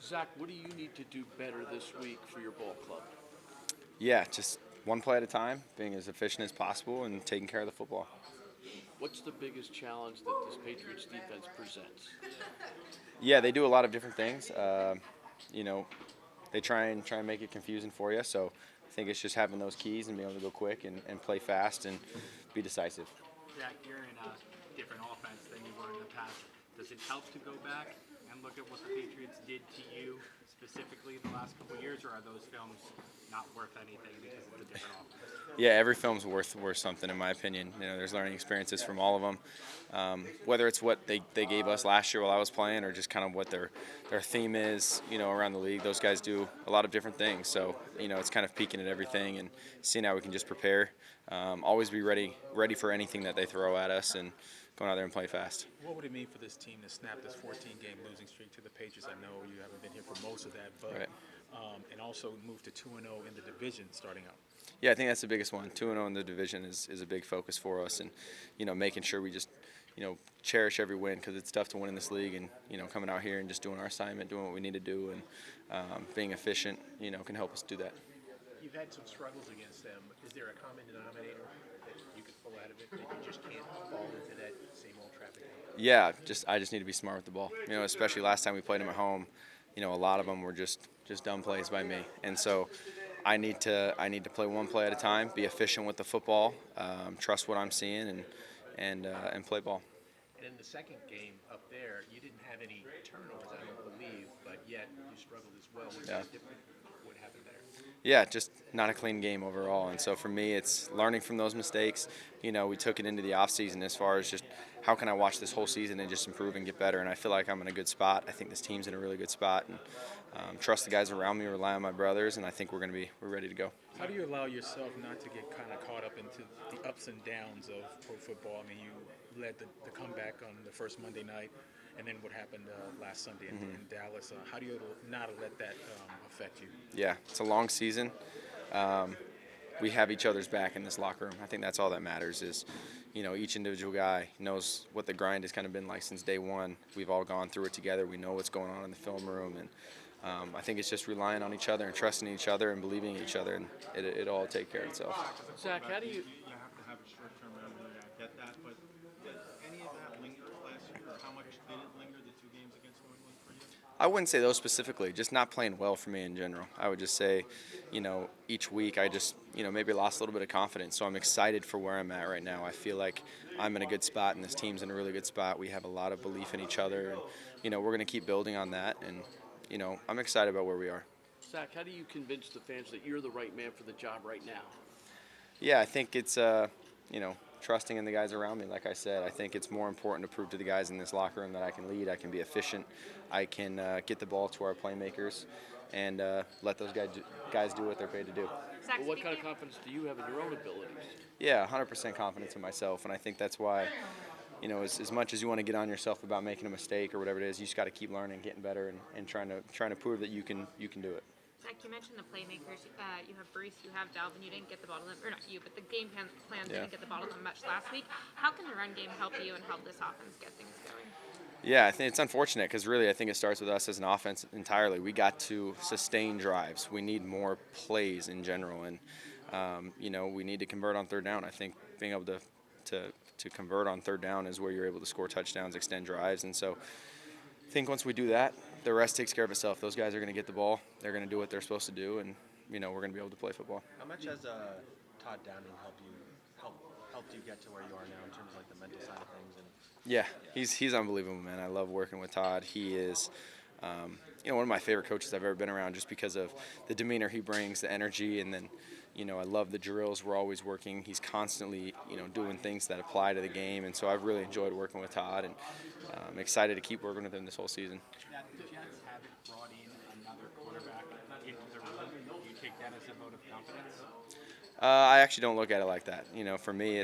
Zach, what do you need to do better this week for your ball club? Yeah, just one play at a time, being as efficient as possible and taking care of the football. What's the biggest challenge that this Patriots defense presents? Yeah, they do a lot of different things. You know, they try and make it confusing for you. So I think it's just having those keys and being able to go quick and play fast and be decisive. Jack, you're in a different offense than you were in the past. Does it help to go back and look at what the Patriots did to you specifically in the last couple of years, or are those films not worth anything because it's a different offense? Yeah, every film's worth something in my opinion. You know, there's learning experiences from all of them. Whether it's what they gave us last year while I was playing, or just kind of what their theme is, you know, around the league. Those guys do a lot of different things. So you know, it's kind of peeking at everything and seeing how we can just prepare. Always be ready for anything that they throw at us, and going out there and play fast. What would it mean for this team to snap this 14-game losing streak to the Patriots? I know you haven't been here for most of that, but Right. And also move to 2-0 in the division starting out. Yeah, I think that's the biggest one. 2-0 in the division is a big focus for us, and you know, making sure we just cherish every win, because it's tough to win in this league, and you know, coming out here and just doing our assignment, doing what we need to do, and being efficient, you know, can help us do that. You've had some struggles against them. Is there a common denominator that you could pull out of it that you just can't fall into that same old trap again? Yeah, I just need to be smart with the ball. You know, especially last time we played them at home, you know, a lot of them were just dumb plays by me, and so I need to play one play at a time, be efficient with the football, trust what I'm seeing, and play ball. And in the second game up there, you didn't have any turnovers, I don't believe, but yet you struggled as well. Was Yeah. that different? What happened there? Yeah, just not a clean game overall. And so for me, it's learning from those mistakes. You know, we took it into the offseason as far as just how can I watch this whole season and just improve and get better. And I feel like I'm in a good spot. I think this team's in a really good spot, and trust the guys around me, rely on my brothers, and I think we're ready to go. How do you allow yourself not to get kind of caught up into the ups and downs of pro football? I mean, you led the comeback on the first Monday night, and then what happened last Sunday in Dallas. How do you not let that affect you? Yeah, it's a long season. We have each other's back in this locker room. I think that's all that matters is, you know, each individual guy knows what the grind has kind of been like since day one. We've all gone through it together. We know what's going on in the film room, and I think it's just relying on each other and trusting each other and believing in each other, and it'll all take care of itself. Zach, how do you? You have to have a short-term memory. I get that, but did any of that linger last year, or how much did it linger, the two games against New England for you? I wouldn't say those specifically, just not playing well for me in general. I would just say, you know, each week I just, you know, maybe lost a little bit of confidence. So I'm excited for where I'm at right now. I feel like I'm in a good spot, and this team's in a really good spot. We have a lot of belief in each other, and, you know, we're going to keep building on that. And, you know, I'm excited about where we are. Zach, how do you convince the fans that you're the right man for the job right now? Yeah, I think it's, you know, trusting in the guys around me. Like I said, I think it's more important to prove to the guys in this locker room that I can lead, I can be efficient, I can get the ball to our playmakers, and let those guys do what they're paid to do. Well, what kind of confidence do you have in your own abilities? Yeah, 100% confidence in myself, and I think that's why, you know, as much as you want to get on yourself about making a mistake or whatever it is, you just got to keep learning, getting better, and trying to prove that you can do it. Zach, you mentioned the playmakers. You have Bruce, you have Dalvin. You didn't get the ball to them, or not you, but the game plan didn't get the ball to them much last week. How can the run game help you and help this offense get things going? Yeah, I think it's unfortunate because really I think it starts with us as an offense entirely. We got to sustain drives. We need more plays in general, and you know, we need to convert on third down. I think being able to convert on third down is where you're able to score touchdowns, extend drives, and so I think once we do that, the rest takes care of itself. Those guys are going to get the ball. They're going to do what they're supposed to do, and you know, we're going to be able to play football. How much has Todd Downing helped you get to where you are now in terms of like the mental side of things? And Yeah, he's unbelievable, man. I love working with Todd. He is, you know, one of my favorite coaches I've ever been around, just because of the demeanor he brings, the energy, and then, you know, I love the drills. We're always working. He's constantly, you know, doing things that apply to the game, and so I've really enjoyed working with Todd, and I'm excited to keep working with him this whole season. Now, the Jets haven't brought in another quarterback into the room. Do you take that as a vote of confidence? I actually don't look at it like that. You know, for me,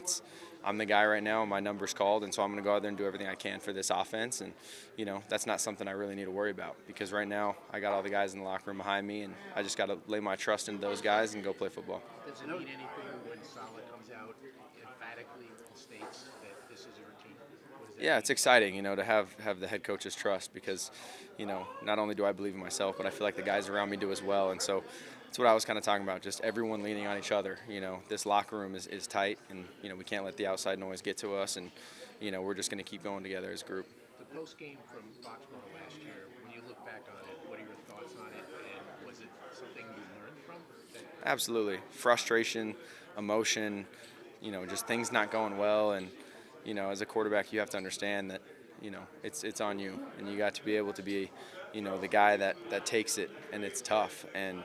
I'm the guy right now, my number's called, and so I'm going to go out there and do everything I can for this offense. And, you know, that's not something I really need to worry about, because right now I got all the guys in the locker room behind me, and I just got to lay my trust into those guys and go play football. Does it mean anything when Saleh comes out emphatically and states that this is your team? What does Yeah, it's exciting, to have the head coach's trust because, not only do I believe in myself, but I feel like the guys around me do as well. And so that's what I was kind of talking about, just everyone leaning on each other. This locker room is tight, and, we can't let the outside noise get to us. And, we're just going to keep going together as a group. The post game from Foxborough last year, when you look back on it, what are your thoughts on it? And was it something you learned from? Absolutely. Frustration, emotion, just things not going well. And, as a quarterback, you have to understand that, it's on you. And you got to be able to be, the guy that takes it, and it's tough. And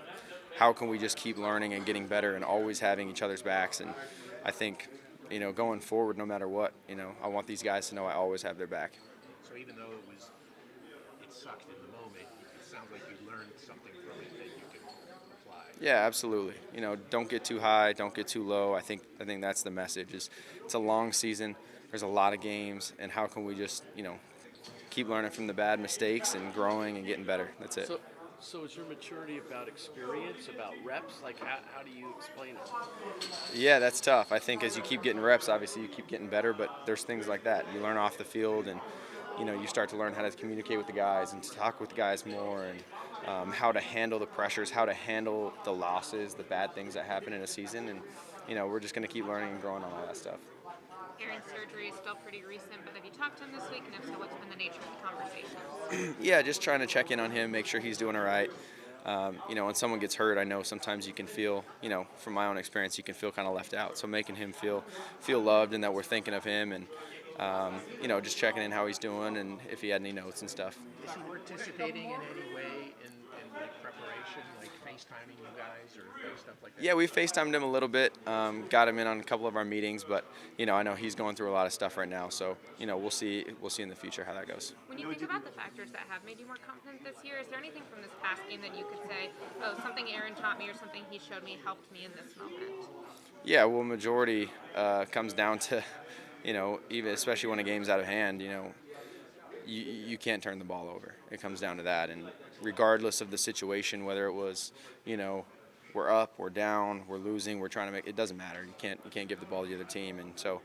how can we just keep learning and getting better and always having each other's backs? And I think, going forward, no matter what, I want these guys to know I always have their back. So even though it sucked in the moment, it sounds like you learned something from it that you can apply. Yeah, absolutely. Don't get too high, don't get too low. I think that's the message. It's a long season. There's a lot of games, and how can we just keep learning from the bad mistakes and growing and getting better? That's it. So is your maturity about experience, about reps? Like, how do you explain it? Yeah, that's tough. I think as you keep getting reps, obviously you keep getting better, but there's things like that. You learn off the field, and you start to learn how to communicate with the guys and to talk with the guys more, and how to handle the pressures, how to handle the losses, the bad things that happen in a season. And we're just going to keep learning and growing on all that stuff. Aaron's surgery is still pretty recent, but have you talked to him this week? And if so, what's been the nature of the conversations? Yeah, just trying to check in on him, make sure he's doing all right. When someone gets hurt, I know sometimes you can feel, from my own experience, you can feel kind of left out. So making him feel loved and that we're thinking of him, and just checking in how he's doing and if he had any notes and stuff. Is he participating in any way in like preparation, like FaceTiming you guys or stuff like that? Yeah, we FaceTimed him a little bit, got him in on a couple of our meetings, but I know he's going through a lot of stuff right now, so we'll see in the future how that goes. When you think about the factors that have made you more confident this year, is there anything from this past game that you could say, oh, something Aaron taught me or something he showed me helped me in this moment? Yeah, well, majority comes down to, even especially when a game's out of hand, you can't turn the ball over. It comes down to that, and regardless of the situation, whether it was, we're up, we're down, we're losing, we're trying to make, it doesn't matter. You can't give the ball to the other team, and so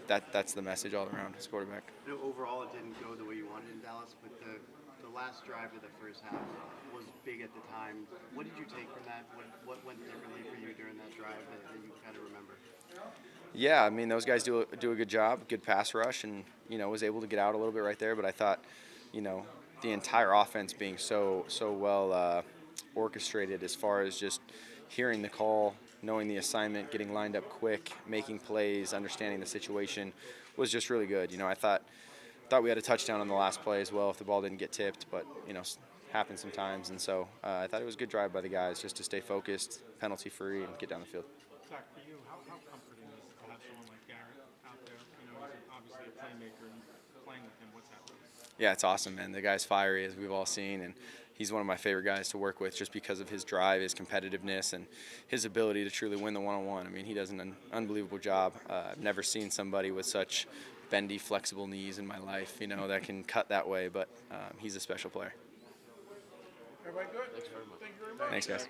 that's the message all around as quarterback. Overall, it didn't go the way you wanted in Dallas, but the last drive of the first half was big at the time. What did you take from that? What went differently for you during that drive that you kind of remember? Yeah, I mean, those guys do a good job, good pass rush, and was able to get out a little bit right there. But I thought, the entire offense being so well orchestrated as far as just hearing the call, knowing the assignment, getting lined up quick, making plays, understanding the situation was just really good. I thought we had a touchdown on the last play as well if the ball didn't get tipped, but happens sometimes. And so I thought it was a good drive by the guys just to stay focused, penalty free, and get down the field. Zach, for you, how comforting is it to have someone like Garrett out there? He's obviously a playmaker, and playing with him, what's that like? Yeah, it's awesome, man. The guy's fiery, as we've all seen, and he's one of my favorite guys to work with just because of his drive, his competitiveness, and his ability to truly win the one-on-one. I mean, he does an unbelievable job. I've never seen somebody with such bendy, flexible knees in my life, that can cut that way, but he's a special player. Everybody good? Thanks very much. Thank you very much. Thanks, guys.